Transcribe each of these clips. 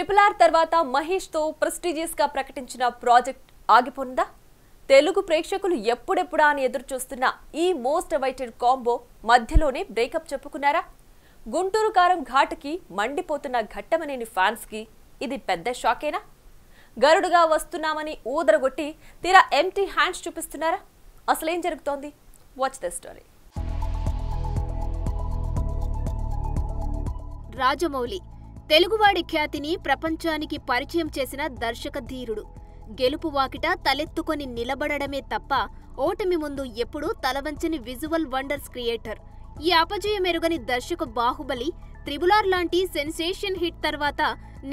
RRR తర్వాత మహేష్ తో prestigious గా ప్రకటించిన ప్రాజెక్ట్ ఆగిపోయిందా? తెలుగు ప్రేక్షకులు ఎప్పుడెప్పుడా అని ఎదురు చూస్తున్న ఈ మోస్ట్ అవైటెడ్ కాంబో మధ్యలోనే బ్రేకప్ చెప్పుకున్నారా? గుంటూరు కారం ఘాటుకి మండిపోతున్న ఘట్టమనేని ఫ్యాన్స్ కి ఇది పెద్ద షాకేనా? గరుడుగా వస్తున్నామని ఊదరగొట్టి తీరా ఎంటీ హ్యాండ్స్ చూపిస్తున్నారా? అసలేం జరుగుతోంది? Watch the story. రాజమౌళి తెలుగువాడి ఖ్యాతిని ప్రపంచానికి పరిచయం చేసిన దర్శక ధీరుడు. గెలుపు వాకిట తలెత్తుకొని నిలబడమే తప్ప ఓటమి ముందు ఎప్పుడూ తలవంచని విజువల్ వండర్స్ క్రియేటర్. ఈ అపజయం ఎరుగని దర్శక బాహుబలి RRR లాంటి సెన్సేషన్ హిట్ తర్వాత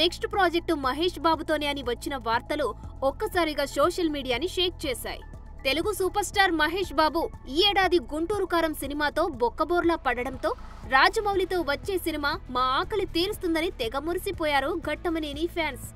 నెక్స్ట్ ప్రాజెక్టు మహేష్ బాబుతోనే అని వచ్చిన వార్తలు ఒక్కసారిగా సోషల్ మీడియాని షేక్ చేశాయి. తెలుగు సూపర్ స్టార్ మహేష్ బాబు ఈ ఏడాది గుంటూరు కారం సినిమాతో బొక్కబోర్లా పడడంతో రాజమౌళితో వచ్చే సినిమా మా ఆకలి తీరుస్తుందని తెగ మురిసిపోయారు ఘట్టమనేని ఫ్యాన్స్.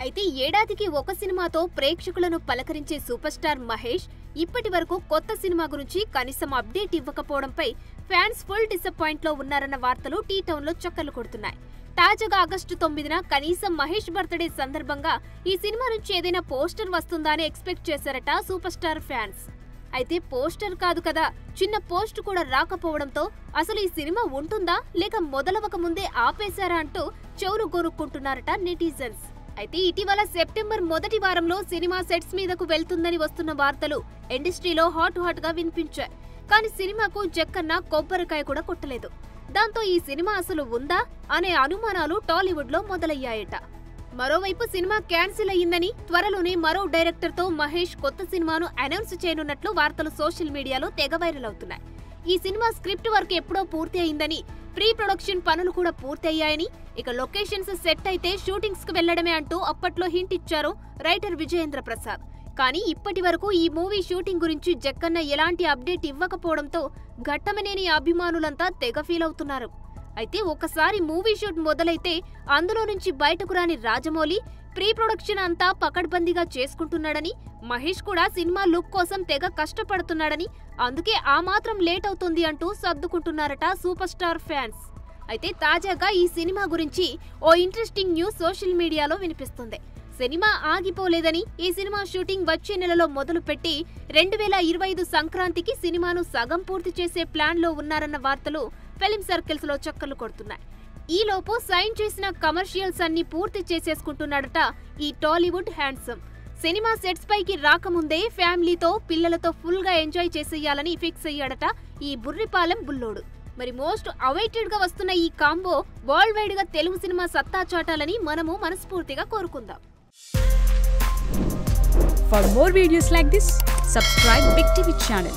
అయితే ఏడాదికి ఒక సినిమాతో ప్రేక్షకులను పలకరించే సూపర్ స్టార్ మహేష్ ఇప్పటి వరకు కొత్త సినిమా గురించి కనీసం అప్డేట్ ఇవ్వకపోవడంపై ఫ్యాన్స్ ఫుల్ డిసప్పాయింట్ లో ఉన్నారన్న వార్తలు టీ టౌన్ లో చక్కర్లు కొడుతున్నాయి. తాజాగా ఆగస్టు 9న కనీసం మహేష్ బర్త్డే సందర్భంగా ఈ సినిమా నుంచి ఏదైనా పోస్టర్ వస్తుందా అని ఎక్స్పెక్ట్ చేశారట సూపర్ స్టార్ ఫ్యాన్స్. అయితే పోస్టర్ కాదు కదా, చిన్న పోస్ట్ కూడా రాకపోవడంతో అసలు ఈ సినిమా ఉంటుందా లేక మొదలవక ముందే ఆపేశారా అంటూ చెవులు గొరుక్కుంటున్నారట నెటిజన్స్. అయితే ఇటీవల సెప్టెంబర్ మొదటి వారంలో సినిమా సెట్స్ మీదకు వెళ్తుందని వస్తున్న వార్తలు ఇండస్ట్రీలో హాట్ గా వినిపించాయి. కానీ సినిమాకు జక్కన్న కొబ్బరికాయ కూడా కొట్టలేదు. దాంతో ఈ సినిమా అసలు ఉందా అనే అనుమానాలు టాలీవుడ్ లో మొదలయ్యాయట. మరోవైపు సినిమా క్యాన్సిల్ అయ్యిందని, త్వరలోనే మరో డైరెక్టర్ తో మహేష్ కొత్త సినిమాను అనౌన్స్ చేయనున్నట్లు వార్తలు సోషల్ మీడియాలో తెగ వైరల్ అవుతున్నాయి. ఈ సినిమా స్క్రిప్ట్ వర్క్ ఎప్పుడో పూర్తి అయిందని, ప్రీ ప్రొడక్షన్ పనులు కూడా పూర్తి అయ్యాయని, ఇక లొకేషన్స్ సెట్ అయితే షూటింగ్స్ కు వెళ్లడమే అంటూ అప్పట్లో హింట్ ఇచ్చారు రైటర్ విజయేంద్ర ప్రసాద్. కానీ ఇప్పటి వరకు ఈ మూవీ షూటింగ్ గురించి జక్కన్న ఎలాంటి అప్డేట్ ఇవ్వకపోవడంతో ఘట్టమనేని అభిమానులంతా తెగ ఫీల్ అవుతున్నారు. అయితే ఒకసారి మూవీ షూట్ మొదలైతే అందులో నుంచి బయటకు రాని రాజమౌళి ప్రీ ప్రొడక్షన్ అంతా పకడ్బందీగా చేసుకుంటున్నాడని, మహేష్ కూడా సినిమా లుక్ కోసం తెగ కష్టపడుతున్నాడని, అందుకే ఆ మాత్రం లేట్ అవుతుంది అంటూ సర్దుకుంటున్నారట సూపర్ స్టార్ ఫ్యాన్స్. అయితే తాజాగా ఈ సినిమా గురించి ఓ ఇంట్రెస్టింగ్ న్యూస్ సోషల్ మీడియాలో వినిపిస్తుంది. సినిమా ఆగిపోలేదని, ఈ సినిమా షూటింగ్ వచ్చే నెలలో మొదలుపెట్టి 2025 సంక్రాంతికి సినిమాను సగం పూర్తి చేసే ప్లాన్ లో ఉన్నారన్న వార్తలు ఫిలిం సర్కిల్స్ లో చక్కర్లు కొడుతున్నాయి. ఈలోపు సైన్ చేసిన కమర్షియల్స్ అన్ని పూర్తి చేసేసుకుంటున్నాడట ఈ టాలీవుడ్ హ్యాండ్సమ్. సినిమా సెట్స్ పైకి రాకముందే ఫ్యామిలీతో పిల్లలతో ఫుల్ గా ఎంజాయ్ చేసేయాలని ఫిక్స్ అయ్యాడట ఈ బుర్రిపాలెం బుల్లోడు. మరి మోస్ట్ అవైటెడ్ గా వస్తున్న ఈ కాంబో వరల్డ్ వైడ్ గా తెలుగు సినిమా సత్తా చాటాలని మనము మనస్ఫూర్తిగా కోరుకుందాం. For more videos like this, subscribe Big TV channel.